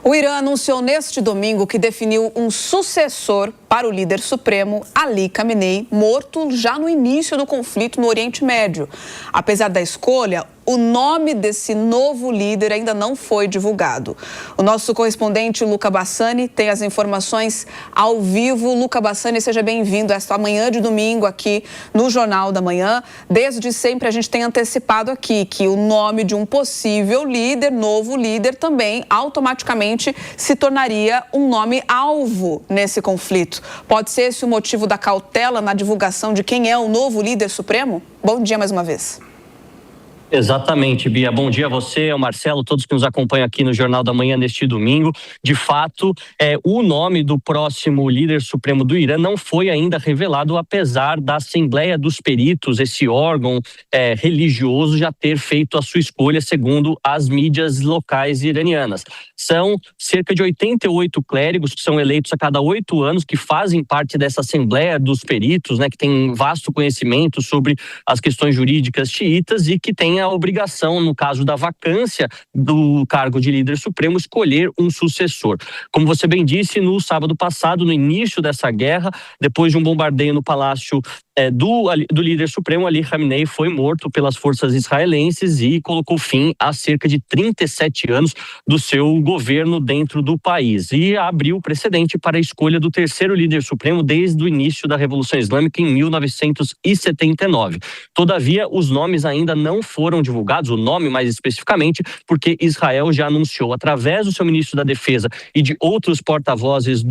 O Irã anunciou neste domingo que definiu um sucessor para o líder supremo Ali Khamenei, morto já no início do conflito no Oriente Médio. Apesar da escolha, o nome desse novo líder ainda não foi divulgado. O nosso correspondente Luca Bassani tem as informações ao vivo. Luca Bassani, seja bem-vindo esta manhã de domingo aqui no Jornal da Manhã. Desde sempre a gente tem antecipado aqui que o nome de um possível líder, novo líder, também automaticamente se tornaria um nome alvo nesse conflito. Pode ser esse o motivo da cautela na divulgação de quem é o novo líder supremo? Bom dia mais uma vez. Exatamente, Bia. Bom dia a você, ao Marcelo, todos que nos acompanham aqui no Jornal da Manhã neste domingo. De fato, o nome do próximo líder supremo do Irã não foi ainda revelado, apesar da Assembleia dos Peritos, esse órgão religioso, já ter feito a sua escolha segundo as mídias locais iranianas. São cerca de 88 clérigos que são eleitos a cada 8 anos, que fazem parte dessa Assembleia dos Peritos, que tem vasto conhecimento sobre as questões jurídicas xiitas e que tem a obrigação, no caso da vacância do cargo de líder supremo, escolher um sucessor. Como você bem disse, no sábado passado, no início dessa guerra, depois de um bombardeio no palácio do líder supremo, Ali Khamenei foi morto pelas forças israelenses e colocou fim a cerca de 37 anos do seu governo dentro do país. E abriu precedente para a escolha do terceiro líder supremo desde o início da Revolução Islâmica em 1979. Todavia, os nomes ainda não foram divulgados, o nome mais especificamente, porque Israel já anunciou, através do seu ministro da Defesa e de outros porta-vozes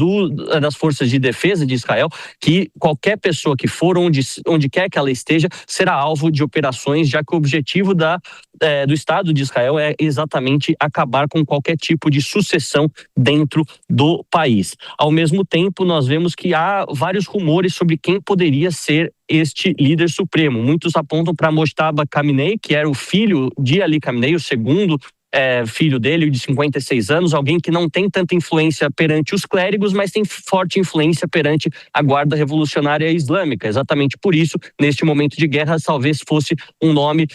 das forças de defesa de Israel, que qualquer pessoa que for onde quer que ela esteja, será alvo de operações, já que o objetivo do Estado de Israel é exatamente acabar com qualquer tipo de sucessão dentro do país. Ao mesmo tempo, nós vemos que há vários rumores sobre quem poderia ser este líder supremo. Muitos apontam para Mojtaba Khamenei, que era o filho de Ali Khamenei, o segundo filho dele, de 56 anos, alguém que não tem tanta influência perante os clérigos, mas tem forte influência perante a Guarda Revolucionária Islâmica. Exatamente por isso, neste momento de guerra, talvez fosse um nome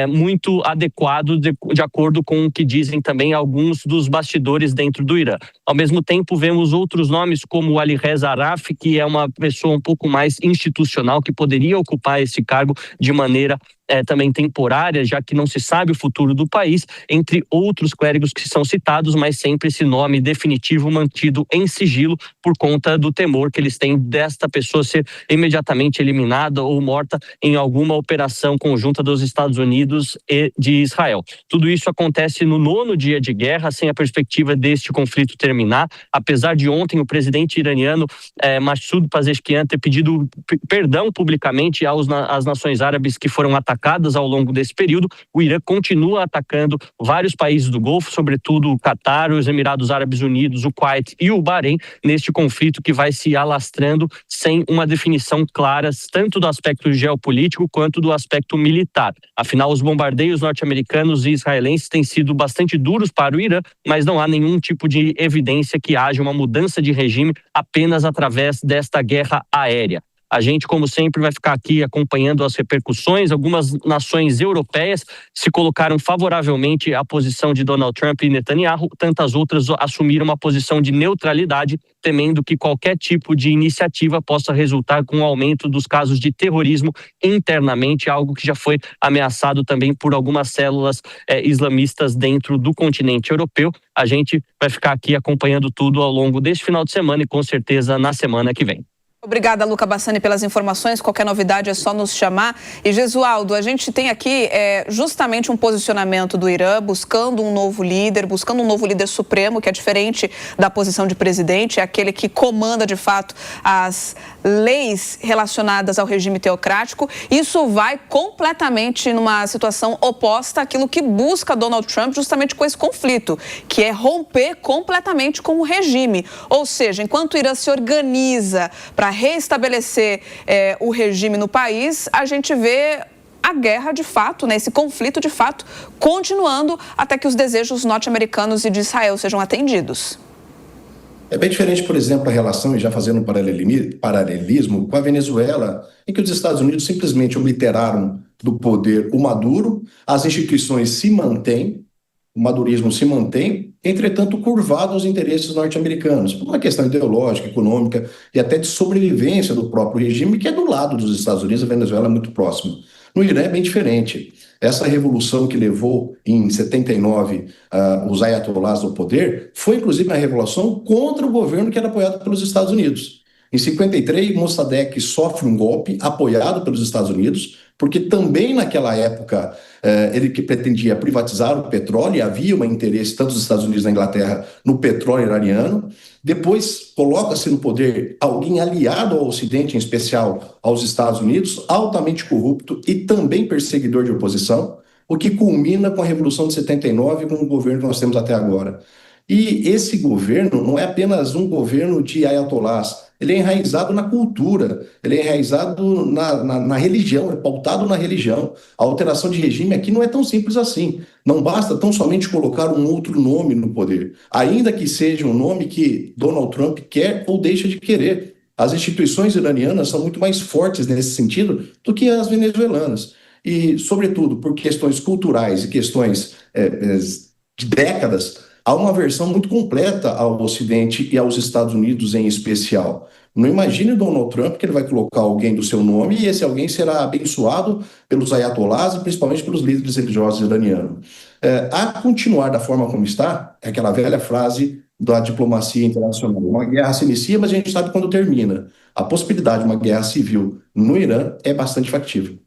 muito adequado, de acordo com o que dizem também alguns dos bastidores dentro do Irã. Ao mesmo tempo, vemos outros nomes como Ali Reza Araf, que é uma pessoa um pouco mais institucional, que poderia ocupar esse cargo de maneira também temporária, já que não se sabe o futuro do país, entre outros clérigos que são citados, mas sempre esse nome definitivo mantido em sigilo por conta do temor que eles têm desta pessoa ser imediatamente eliminada ou morta em alguma operação conjunta dos Estados Unidos e de Israel. Tudo isso acontece no 9º dia de guerra, sem a perspectiva deste conflito terminar, apesar de ontem o presidente iraniano Masoud Pezeshkian ter pedido perdão publicamente às nações árabes que foram atacadas ao longo desse período. O Irã continua atacando vários países do Golfo, sobretudo o Catar, os Emirados Árabes Unidos, o Kuwait e o Bahrein, neste conflito que vai se alastrando sem uma definição clara, tanto do aspecto geopolítico quanto do aspecto militar. Afinal, os bombardeios norte-americanos e israelenses têm sido bastante duros para o Irã, mas não há nenhum tipo de evidência que haja uma mudança de regime apenas através desta guerra aérea. A gente, como sempre, vai ficar aqui acompanhando as repercussões. Algumas nações europeias se colocaram favoravelmente à posição de Donald Trump e Netanyahu, tantas outras assumiram uma posição de neutralidade, temendo que qualquer tipo de iniciativa possa resultar com o aumento dos casos de terrorismo internamente, algo que já foi ameaçado também por algumas células islamistas dentro do continente europeu. A gente vai ficar aqui acompanhando tudo ao longo deste final de semana e com certeza na semana que vem. Obrigada, Luca Bassani, pelas informações. Qualquer novidade é só nos chamar. E, Gesualdo, a gente tem aqui justamente um posicionamento do Irã buscando um novo líder supremo, que é diferente da posição de presidente, é aquele que comanda, de fato, as leis relacionadas ao regime teocrático. Isso vai completamente numa situação oposta àquilo que busca Donald Trump justamente com esse conflito, que é romper completamente com o regime. Ou seja, enquanto o Irã se organiza para reestabelecer o regime no país, a gente vê a guerra de fato, esse conflito de fato, continuando até que os desejos norte-americanos e de Israel sejam atendidos. É bem diferente, por exemplo, a relação, e já fazendo um paralelismo com a Venezuela, em que os Estados Unidos simplesmente obliteraram do poder o Maduro, as instituições se mantêm, o madurismo se mantém, entretanto curvado aos interesses norte-americanos, por uma questão ideológica, econômica e até de sobrevivência do próprio regime, que é do lado dos Estados Unidos, a Venezuela é muito próxima. No Irã é bem diferente. Essa revolução que levou em 79 os ayatollahs ao poder foi inclusive uma revolução contra o governo que era apoiado pelos Estados Unidos. Em 53, Mossadegh sofre um golpe apoiado pelos Estados Unidos, porque também naquela época ele que pretendia privatizar o petróleo, e havia um interesse tanto dos Estados Unidos e da Inglaterra no petróleo iraniano. Depois coloca-se no poder alguém aliado ao Ocidente, em especial aos Estados Unidos, altamente corrupto e também perseguidor de oposição, o que culmina com a Revolução de 79, com o governo que nós temos até agora. E esse governo não é apenas um governo de ayatollahs, ele é enraizado na cultura, ele é enraizado na religião, é pautado na religião. A alteração de regime aqui não é tão simples assim. Não basta tão somente colocar um outro nome no poder, ainda que seja um nome que Donald Trump quer ou deixa de querer. As instituições iranianas são muito mais fortes nesse sentido do que as venezuelanas. E, sobretudo, por questões culturais e questões de décadas, há uma versão muito completa ao Ocidente e aos Estados Unidos em especial. Não imagine o Donald Trump que ele vai colocar alguém do seu nome e esse alguém será abençoado pelos ayatollahs e principalmente pelos líderes religiosos iranianos. A continuar da forma como está, é aquela velha frase da diplomacia internacional. Uma guerra se inicia, mas a gente sabe quando termina. A possibilidade de uma guerra civil no Irã é bastante factível.